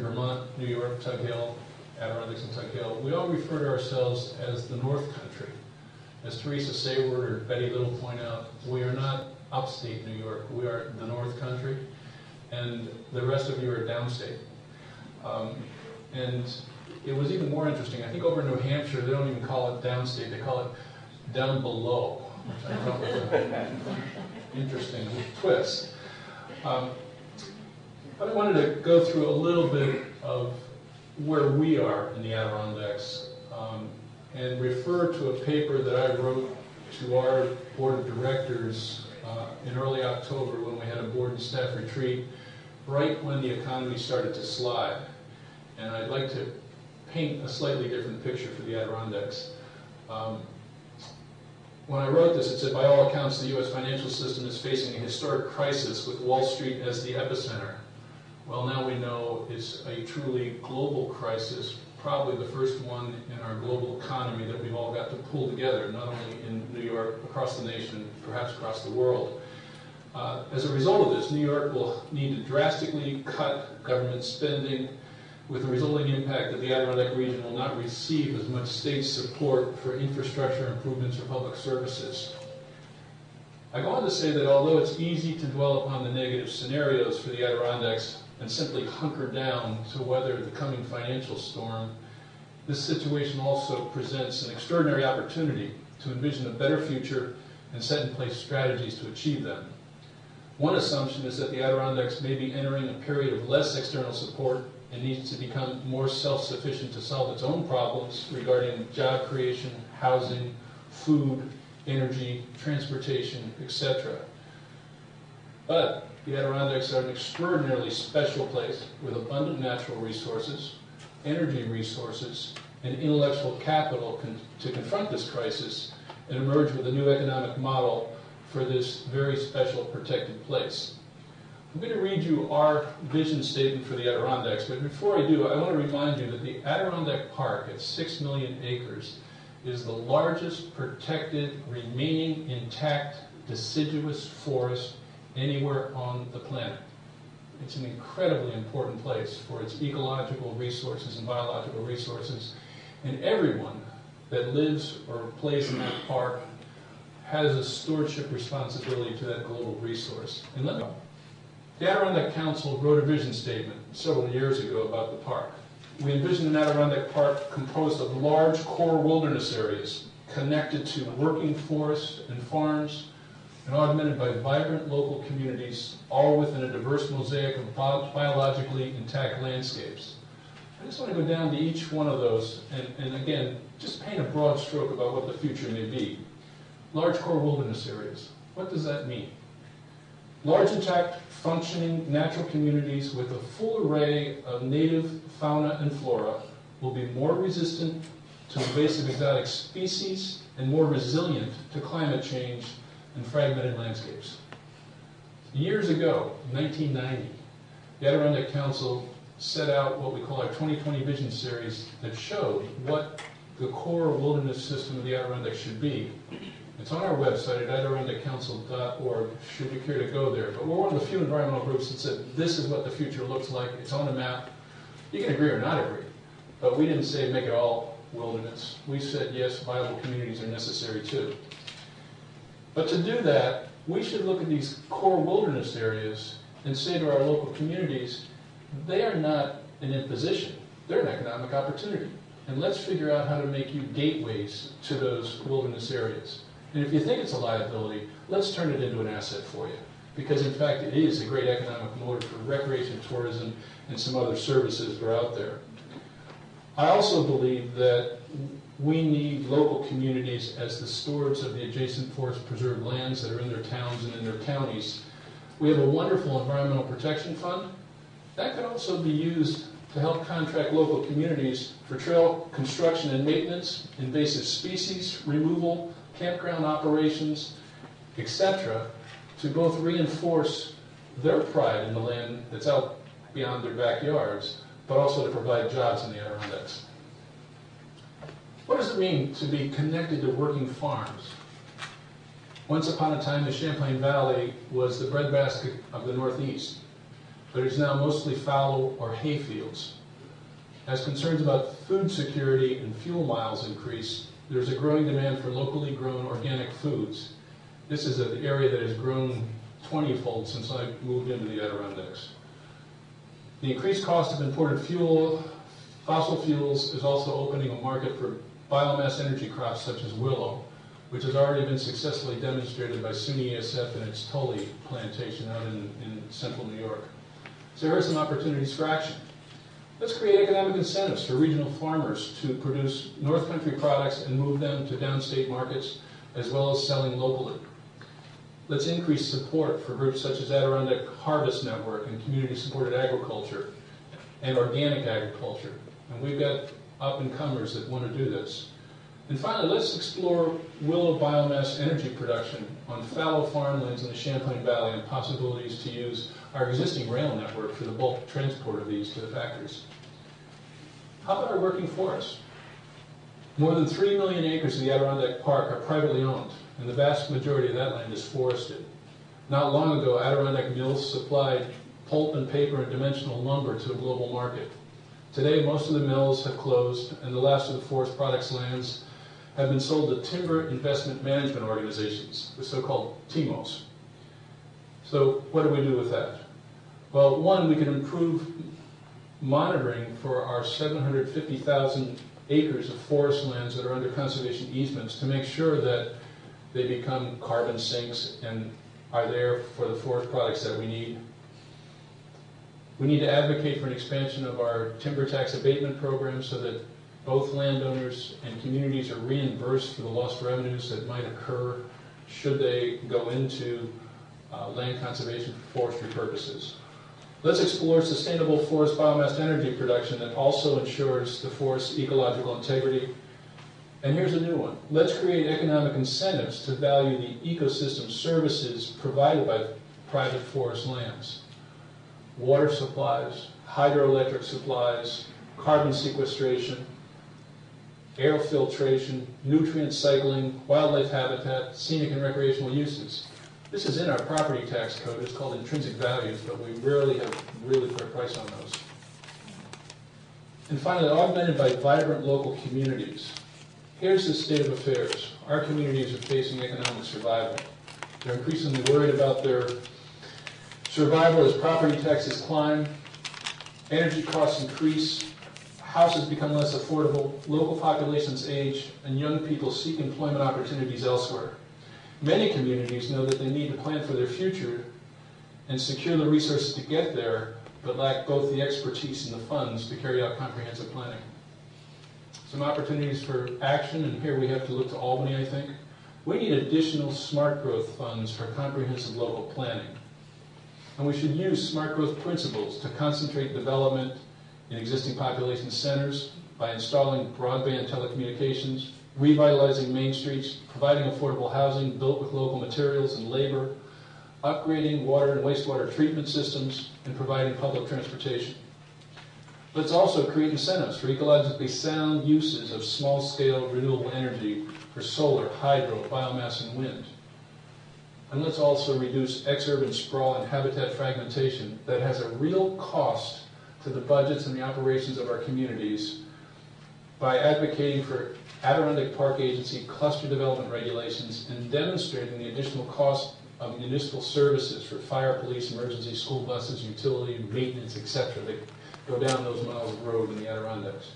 Vermont, New York, Tug Hill, Adirondacks and Tug Hill, we all refer to ourselves as the North Country. As Teresa Sayward or Betty Little point out, we are not upstate New York, we are the North Country, and the rest of you are downstate. And it was even more interesting. I think over in New Hampshire, they don't even call it downstate, they call it down below, which I thought was an interesting twist. But I wanted to go through a little bit of where we are in the Adirondacks and refer to a paper that I wrote to our board of directors in early October when we had a board and staff retreat, right when the economy started to slide. And I'd like to paint a slightly different picture for the Adirondacks. When I wrote this, it said, by all accounts, the U.S. financial system is facing a historic crisis with Wall Street as the epicenter. Well, now we know it's a truly global crisis, probably the first one in our global economy that we've all got to pull together, not only in New York, across the nation, perhaps across the world. As a result of this, New York will need to drastically cut government spending, with the resulting impact that the Adirondack region will not receive as much state support for infrastructure improvements or public services. I go on to say that although it's easy to dwell upon the negative scenarios for the Adirondacks and simply hunker down to weather the coming financial storm, this situation also presents an extraordinary opportunity to envision a better future and set in place strategies to achieve them. One assumption is that the Adirondacks may be entering a period of less external support and needs to become more self-sufficient to solve its own problems regarding job creation, housing, food, energy, transportation, etc. But the Adirondacks are an extraordinarily special place with abundant natural resources, energy resources, and intellectual capital to confront this crisis and emerge with a new economic model for this very special protected place. I'm going to read you our vision statement for the Adirondacks, but before I do, I want to remind you that the Adirondack Park at 6 million acres is the largest protected, remaining intact, deciduous forest anywhere on the planet. It's an incredibly important place for its ecological resources and biological resources, and everyone that lives or plays in that park has a stewardship responsibility to that global resource. And let me go. The Adirondack Council wrote a vision statement several years ago about the park. We envisioned an Adirondack Park composed of large core wilderness areas connected to working forests and farms and augmented by vibrant local communities, all within a diverse mosaic of biologically intact landscapes. I just want to go down to each one of those and again, just paint a broad stroke about what the future may be. Large core wilderness areas. What does that mean? Large, intact, functioning natural communities with a full array of native fauna and flora will be more resistant to invasive exotic species and more resilient to climate change and fragmented landscapes. Years ago, in 1990, the Adirondack Council set out what we call our 2020 Vision Series that showed what the core wilderness system of the Adirondacks should be. It's on our website at adirondackcouncil.org, should you care to go there. But we're one of the few environmental groups that said, this is what the future looks like. It's on a map. You can agree or not agree. But we didn't say make it all wilderness. We said, yes, viable communities are necessary too. But to do that, we should look at these core wilderness areas and say to our local communities, they are not an imposition. They're an economic opportunity. And let's figure out how to make you gateways to those wilderness areas. And if you think it's a liability, let's turn it into an asset for you. Because in fact, it is a great economic motor for recreation, tourism, and some other services that are out there. I also believe that we need local communities as the stewards of the adjacent forest preserved lands that are in their towns and in their counties. We have a wonderful environmental protection fund. That could also be used to help contract local communities for trail construction and maintenance, invasive species removal, campground operations, etc., to both reinforce their pride in the land that's out beyond their backyards, but also to provide jobs in the Adirondacks. What does it mean to be connected to working farms? Once upon a time, the Champlain Valley was the breadbasket of the Northeast. but it is now mostly fallow or hay fields. As concerns about food security and fuel miles increase, there's a growing demand for locally grown organic foods. This is an area that has grown 20-fold since I moved into the Adirondacks. The increased cost of imported fossil fuels is also opening a market for biomass energy crops such as willow, which has already been successfully demonstrated by SUNY ESF and its Tully plantation out in central New York. So here are some opportunities for action. Let's create economic incentives for regional farmers to produce North Country products and move them to downstate markets, as well as selling locally. Let's increase support for groups such as Adirondack Harvest Network and community-supported agriculture and organic agriculture. And we've got up-and-comers that want to do this. And finally, let's explore willow biomass energy production on fallow farmlands in the Champlain Valley and possibilities to use our existing rail network for the bulk transport of these to the factories. How about our working forests? More than 3 million acres of the Adirondack Park are privately owned, and the vast majority of that land is forested. Not long ago, Adirondack mills supplied pulp and paper and dimensional lumber to a global market. Today, most of the mills have closed, and the last of the forest products lands have been sold to timber investment management organizations, the so-called TIMOs. So what do we do with that? Well, one, we can improve monitoring for our 750,000 acres of forest lands that are under conservation easements to make sure that they become carbon sinks and are there for the forest products that we need. We need to advocate for an expansion of our timber tax abatement program so that both landowners and communities are reimbursed for the lost revenues that might occur should they go into land conservation for forestry purposes. Let's explore sustainable forest biomass energy production that also ensures the forest's ecological integrity. And here's a new one. Let's create economic incentives to value the ecosystem services provided by private forest lands. Water supplies, hydroelectric supplies, carbon sequestration, air filtration, nutrient cycling, wildlife habitat, scenic and recreational uses. This is in our property tax code. It's called intrinsic values, but we rarely have really put a price on those. And finally, augmented by vibrant local communities. Here's the state of affairs. Our communities are facing economic survival. They're increasingly worried about their survival as property taxes climb, energy costs increase, houses become less affordable, local populations age, and young people seek employment opportunities elsewhere. Many communities know that they need to plan for their future and secure the resources to get there, but lack both the expertise and the funds to carry out comprehensive planning. Some opportunities for action, and here we have to look to Albany, I think. We need additional smart growth funds for comprehensive local planning. And we should use smart growth principles to concentrate development in existing population centers by installing broadband telecommunications, revitalizing main streets, providing affordable housing built with local materials and labor, upgrading water and wastewater treatment systems, and providing public transportation. Let's also create incentives for ecologically sound uses of small-scale renewable energy for solar, hydro, biomass, and wind. And let's also reduce exurban sprawl and habitat fragmentation that has a real cost to the budgets and the operations of our communities by advocating for Adirondack Park Agency cluster development regulations and demonstrating the additional cost of municipal services for fire, police, emergency, school buses, utility, maintenance, etc. that go down those miles of road in the Adirondacks.